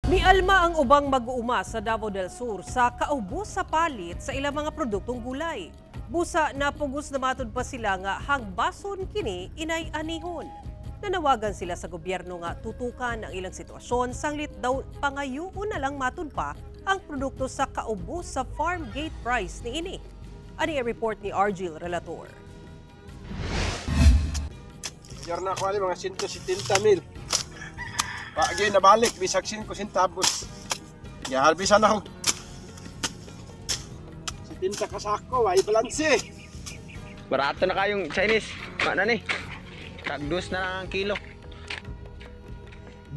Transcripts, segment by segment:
Mialma ang ubang mag-uuma sa Davao del Sur sa kaubos sa palit sa ilang mga produktong gulay. Busa na pugos na matud pa sila nga hagbason kini inay anihon. Nanawagan sila sa gobyerno nga tutukan ang ilang sitwasyon sanglit daw pangayuon na lang matud pa ang produkto sa kaubos sa farm gate price ni ini. Ani report ni Argil Relator. Yarna ko mga 170,000. Pagi nabalik bisag 5 centavos. Ya harbisan ako. 70 kasako, ay balanse. Barato na kayong Chinese. Mana ni? Tagdos na lang ang kilo.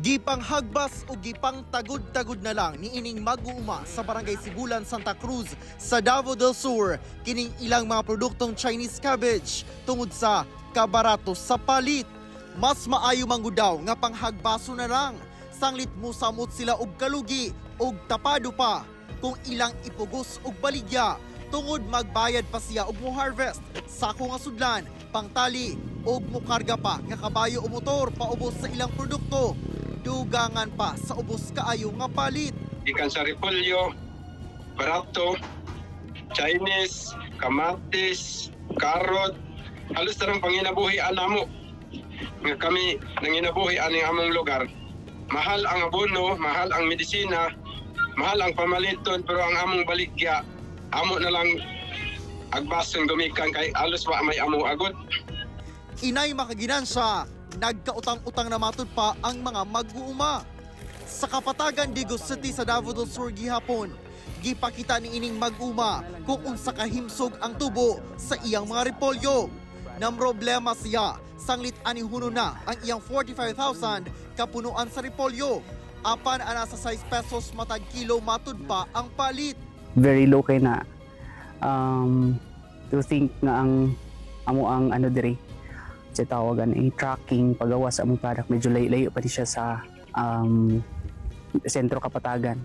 Gipang hagbas o gipang tagod-tagod na lang ni ining mag-uuma sa Barangay Sibulan, Santa Cruz sa Davao del Sur kining ilang mga produktong Chinese cabbage tungod sa kabarato sa palit. Mas maayo manggudaw nga panghagbaso na lang sanglit mo samot sila og kalugi og tapado pa kung ilang ipugos og baligya tungod magbayad pa siya og mo harvest sako nga sudlan, pangtali og mukarga pa nga kabayo o motor paubos sa ilang produkto dugangan pa sa ubos kaayo nga palit. Ikan sa repolyo, barato, Chinese, kamatis, karot, halos tarang panginabuhi anamo. Nga kami nanginabuhi aning among lugar. Mahal ang abono, mahal ang medisina, mahal ang pamaliton, pero ang among baligya, amo na lang agbason gumikan kay alos wa may amo agot. Inay makaginansya, nagkautang-utang na matud pa ang mga mag-uuma. Sa Kapatagan, Digos City sa Davao del Sur gihapon, gipakita ni ining mag-uma kung unsa kahimsog ang tubo sa iyang mga repolyo. Nang problema siya, sanglit anihuno na ang iyang 45,000 kapunuan sa repolyo. Apan ana sa 6 pesos matag kilo matud pa ang palit. Very low kay na to think nga ang amo ang ano diri sa tawagan tracking pagawa sa among product medyo layo pa siya sa sentro Kapatagan.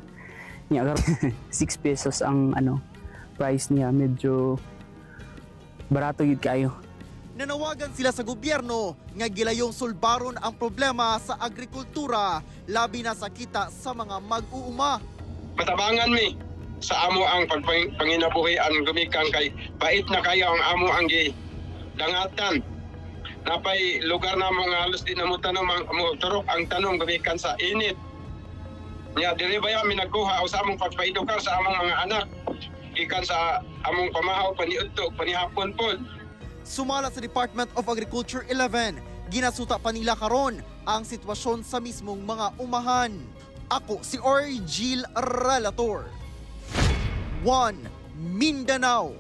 Nya 6 pesos ang ano price niya, medyo barato yun kayo. Nanawagan sila sa gobyerno nga gilayong sulbaron ang problema sa agrikultura labi na sa kita sa mga mag-uuma. Patabangan mi sa amo ang panginabuhian gumikan kay bait na kayo ang amo ang dangatan. Napay lugar na mo nga halos di na mo tanom mo turok ang tanom gumikan sa init. Nya diri baya mi nagkuha o sa among pagpaedukar sa among mga anak gikan sa among pamahaw paniudto panihapon pod. Sumala sa Department of Agriculture 11, ginasuta pa nila karon ang sitwasyon sa mismong mga umahan. Ako si Argil Relator. 1 Mindanao.